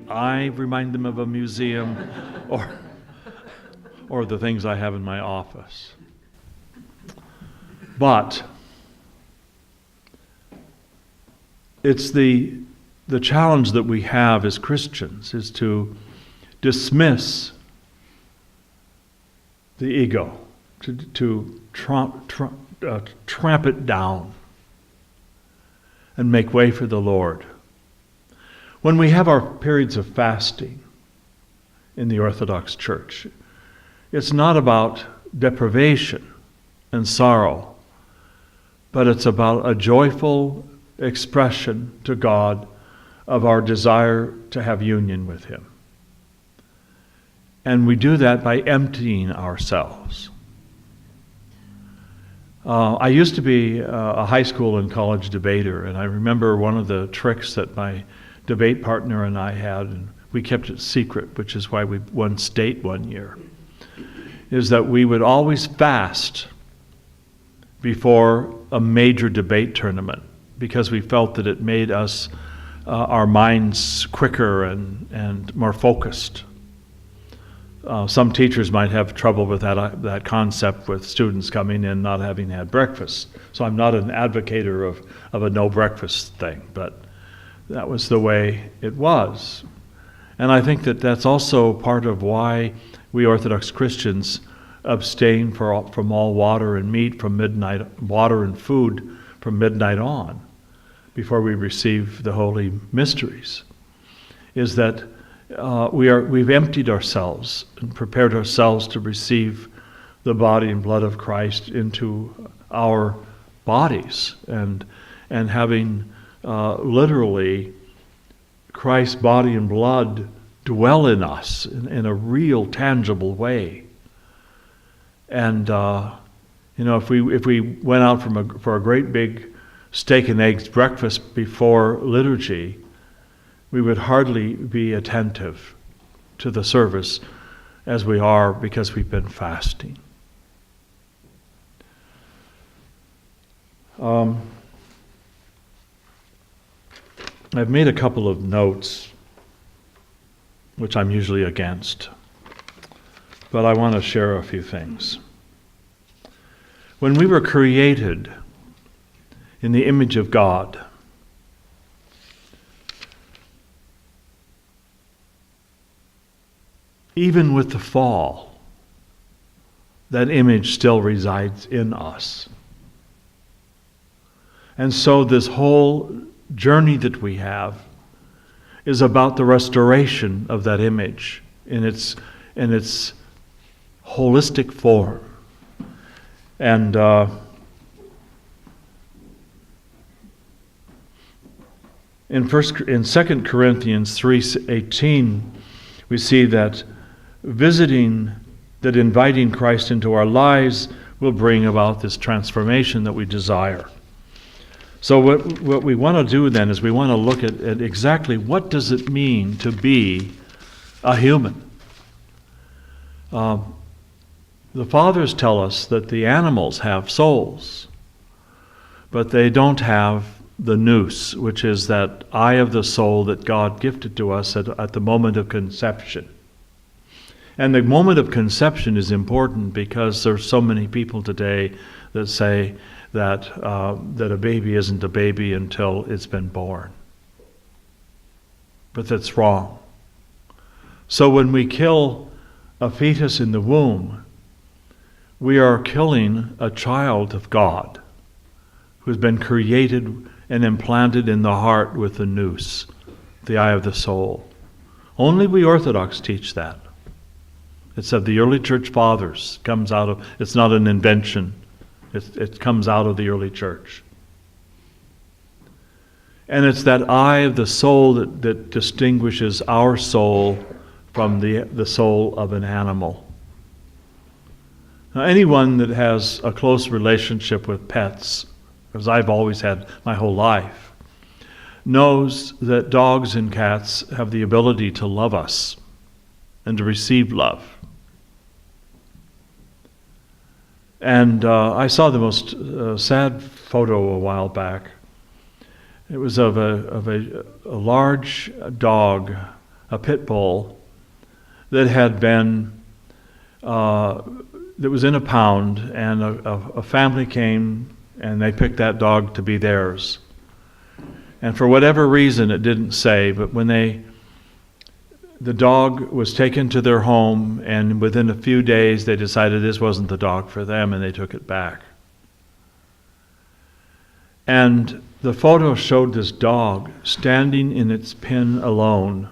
I remind them of a museum or the things I have in my office. But it's the challenge that we have as Christians is to dismiss the ego, to tramp it down and make way for the Lord. When we have our periods of fasting in the Orthodox Church, it's not about deprivation and sorrow, but it's about a joyful expression to God of our desire to have union with Him. And we do that by emptying ourselves. I used to be a high school and college debater, and I remember one of the tricks that my debate partner and I had, and we kept it secret, which is why we won state one year, is that we would always fast before a major debate tournament because we felt that it made us, our minds quicker and more focused. Some teachers might have trouble with that concept with students coming in not having had breakfast. So I'm not an advocator of a no breakfast thing, but that was the way it was. And I think that that's also part of why we Orthodox Christians abstain from all water and meat from midnight, water and food from midnight on, before we receive the holy mysteries, is that we've emptied ourselves and prepared ourselves to receive the body and blood of Christ into our bodies, and having literally Christ's body and blood dwell in us in a real, tangible way. And if we went out for a great big steak and eggs breakfast before liturgy, we would hardly be attentive to the service as we are because we've been fasting. I've made a couple of notes, which I'm usually against, but I want to share a few things. When we were created in the image of God, even with the fall, that image still resides in us. And so this whole journey that we have is about the restoration of that image in its holistic form. And in 2 Corinthians 3:18, we see that inviting Christ into our lives will bring about this transformation that we desire. So what we want to do then is we want to look at exactly what does it mean to be a human. The fathers tell us that the animals have souls, but they don't have the nous, which is that eye of the soul that God gifted to us at the moment of conception. And the moment of conception is important because there's so many people today that say that a baby isn't a baby until it's been born. But that's wrong. So when we kill a fetus in the womb, we are killing a child of God who's been created and implanted in the heart with the nous, the eye of the soul. Only we Orthodox teach that. It's of the early church fathers. It's not an invention. It comes out of the early church. And it's that eye of the soul that distinguishes our soul from the soul of an animal. Now, anyone that has a close relationship with pets, as I've always had my whole life, knows that dogs and cats have the ability to love us and to receive love. And I saw the most sad photo a while back. It was of a large dog, a pit bull that had been, that was in a pound, and a family came and they picked that dog to be theirs. And for whatever reason, it didn't say, but when the dog was taken to their home, and within a few days they decided this wasn't the dog for them, and they took it back. And the photo showed this dog standing in its pen alone,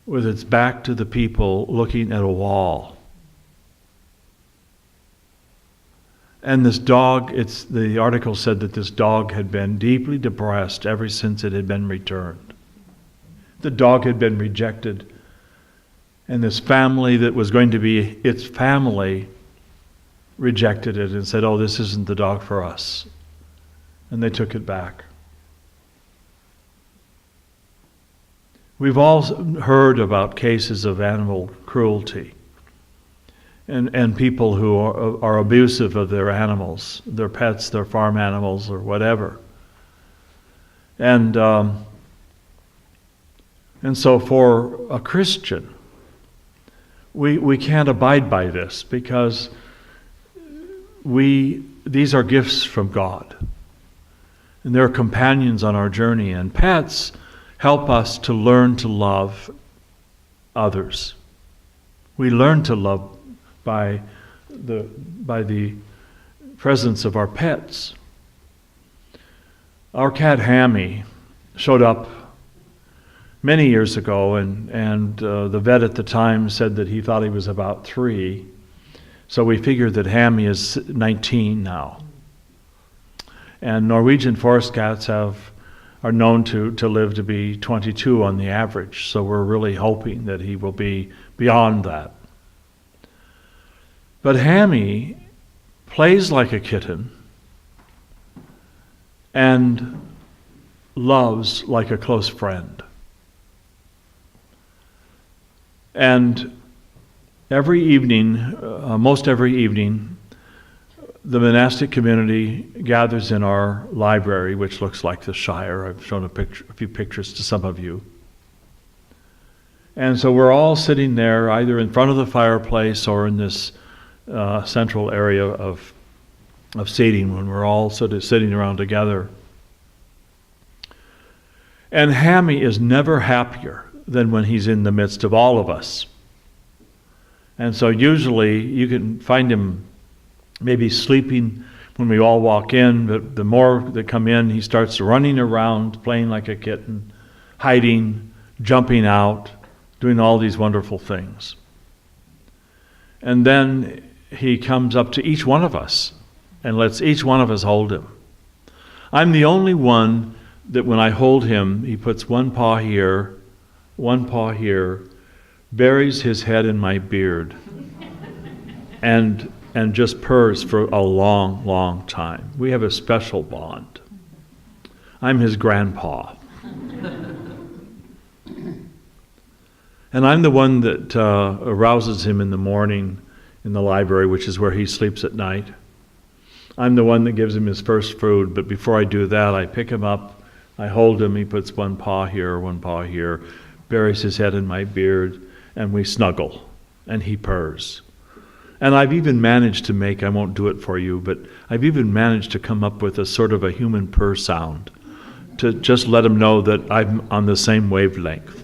with its back to the people, looking at a wall. And this dog, the article said that this dog had been deeply depressed ever since it had been returned. The dog had been rejected, and this family that was going to be its family rejected it and said, "Oh, this isn't the dog for us." And they took it back. We've all heard about cases of animal cruelty and people who are abusive of their animals, their pets, their farm animals, or whatever. And so for a Christian, we can't abide by this, because these are gifts from God. And they're companions on our journey, and pets help us to learn to love others. We learn to love by the presence of our pets. Our cat Hammy showed up many years ago, and the vet at the time said that he thought he was about 3. So we figured that Hammy is 19 now. And Norwegian forest cats are known to live to be 22 on the average. So we're really hoping that he will be beyond that. But Hammy plays like a kitten and loves like a close friend. And every evening, most every evening, the monastic community gathers in our library, which looks like the Shire. I've shown a few pictures to some of you. And so we're all sitting there, either in front of the fireplace or in this central area of seating, when we're all sort of sitting around together. And Hammy is never happier than when he's in the midst of all of us. And so usually you can find him maybe sleeping when we all walk in, but the more that come in, he starts running around, playing like a kitten, hiding, jumping out, doing all these wonderful things. And then he comes up to each one of us and lets each one of us hold him. I'm the only one that when I hold him, he puts one paw here, buries his head in my beard, and just purrs for a long, long time. We have a special bond. I'm his grandpa. And I'm the one that arouses him in the morning in the library, which is where he sleeps at night. I'm the one that gives him his first food, but before I do that, I pick him up, I hold him, he puts one paw here, buries his head in my beard, and we snuggle, and he purrs. And I've even managed to I won't do it for you, but I've even managed to come up with a sort of a human purr sound to just let him know that I'm on the same wavelength.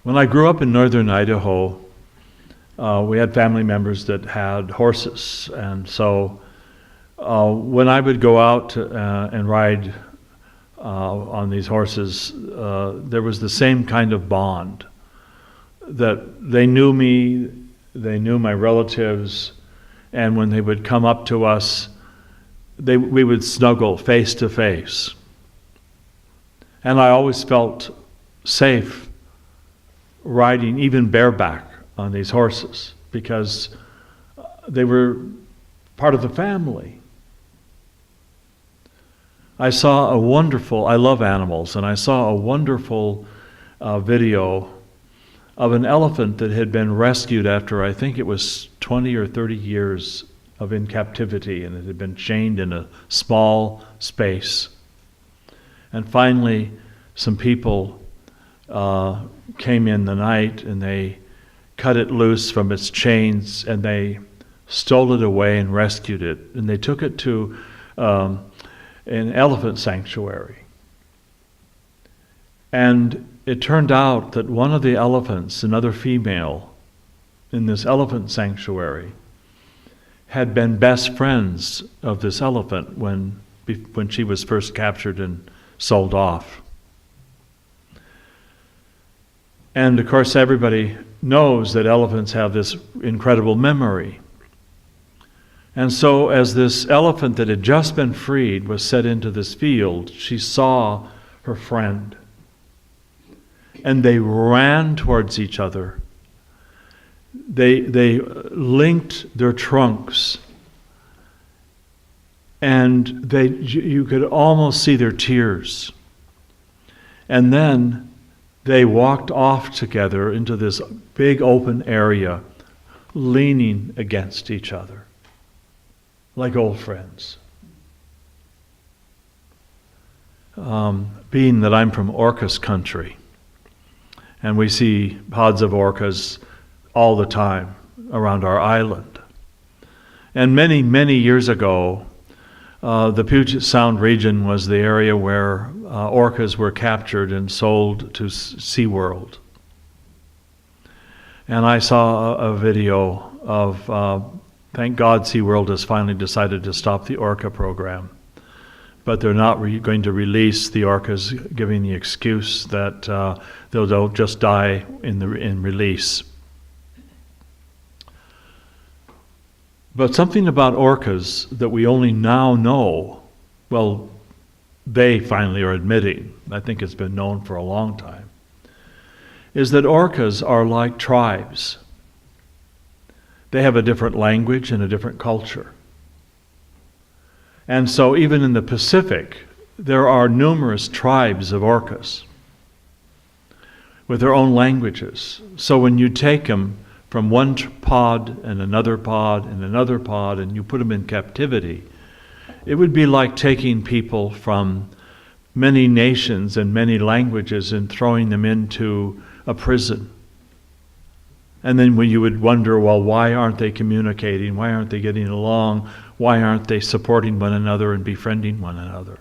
When I grew up in northern Idaho, we had family members that had horses, and so when I would go out and ride on these horses, there was the same kind of bond, that they knew me, they knew my relatives, and when they would come up to us, we would snuggle face to face. And I always felt safe riding even bareback on these horses, because they were part of the family. I love animals, and I saw a wonderful video of an elephant that had been rescued after, I think it was 20 or 30 years of in captivity, and it had been chained in a small space. And finally, some people came in the night, and they cut it loose from its chains, and they stole it away and rescued it. And they took it to an elephant sanctuary. And it turned out that one of the elephants, another female, in this elephant sanctuary, had been best friends of this elephant when she was first captured and sold off. And of course, everybody knows that elephants have this incredible memory. And so as this elephant that had just been freed was set into this field, she saw her friend. And they ran towards each other. They linked their trunks. And you could almost see their tears. And then they walked off together into this big open area, leaning against each other, like old friends. Being that I'm from orcas country, and we see pods of orcas all the time around our island. And many, many years ago, the Puget Sound region was the area where orcas were captured and sold to SeaWorld. And I saw a video of, thank God SeaWorld has finally decided to stop the orca program. But they're not going to release the orcas, giving the excuse that they'll just die in release. But something about orcas that we only now know, well, they finally are admitting, I think it's been known for a long time, is that orcas are like tribes. They have a different language and a different culture. And so even in the Pacific, there are numerous tribes of orcas with their own languages. So when you take them from one pod and another pod and another pod and you put them in captivity, it would be like taking people from many nations and many languages and throwing them into a prison. And then when you would wonder, well, why aren't they communicating? Why aren't they getting along? Why aren't they supporting one another and befriending one another?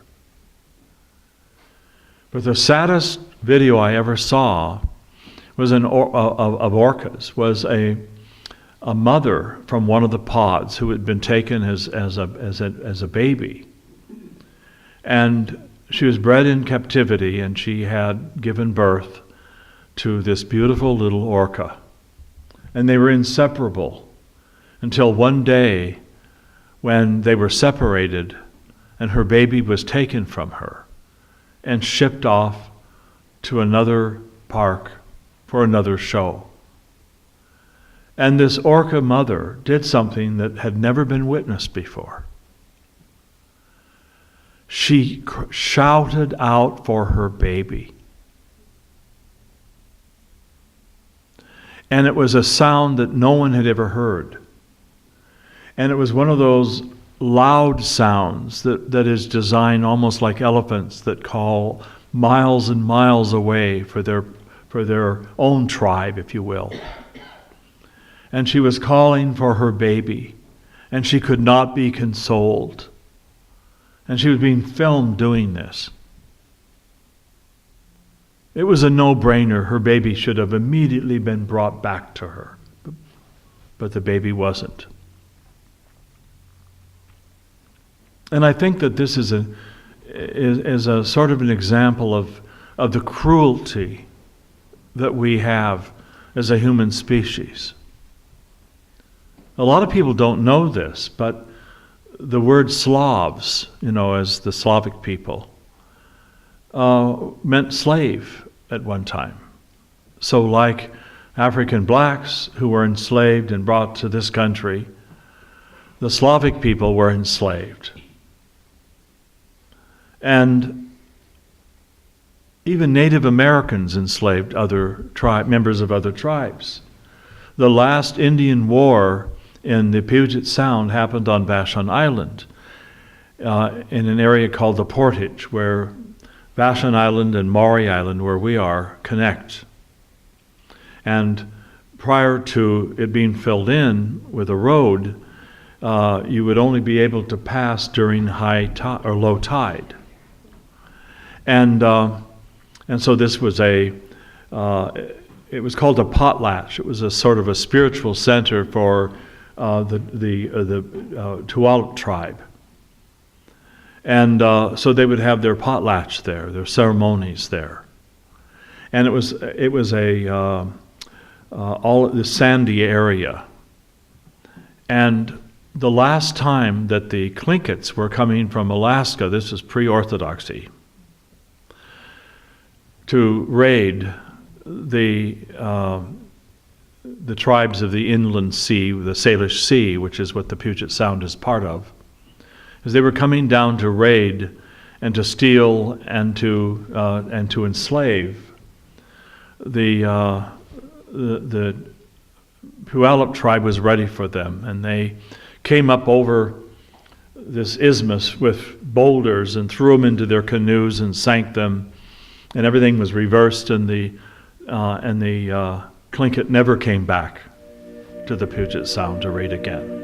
But the saddest video I ever saw was of orcas, was a mother from one of the pods who had been taken as a baby. And she was bred in captivity, and she had given birth to this beautiful little orca. And they were inseparable until one day when they were separated and her baby was taken from her and shipped off to another park for another show. And this orca mother did something that had never been witnessed before. She shouted out for her baby. And it was a sound that no one had ever heard. And it was one of those loud sounds that is designed almost like elephants that call miles and miles away for their own tribe, if you will. And she was calling for her baby, and she could not be consoled. And she was being filmed doing this. It was a no-brainer. Her baby should have immediately been brought back to her. But the baby wasn't. And I think that this is a sort of an example of the cruelty that we have as a human species. A lot of people don't know this, but the word Slavs, as the Slavic people, meant slave at one time. So like African blacks who were enslaved and brought to this country, the Slavic people were enslaved. And even Native Americans enslaved other members of other tribes. The last Indian war in the Puget Sound happened on Vashon Island, in an area called the Portage, where Vashon Island and Maury Island, where we are, connect. And prior to it being filled in with a road, you would only be able to pass during high tide or low tide. And so this was it was called a potlatch. It was a sort of a spiritual center for the Tuolumne tribe. And so they would have their potlatch there, their ceremonies there. And it was all the sandy area. And the last time that the Tlinkits were coming from Alaska, this is pre-Orthodoxy, to raid the tribes of the inland sea, the Salish Sea, which is what the Puget Sound is part of, as they were coming down to raid and to steal and to enslave, the Puyallup tribe was ready for them, and they came up over this isthmus with boulders and threw them into their canoes and sank them, and everything was reversed, and the Tlingit never came back to the Puget Sound to raid again.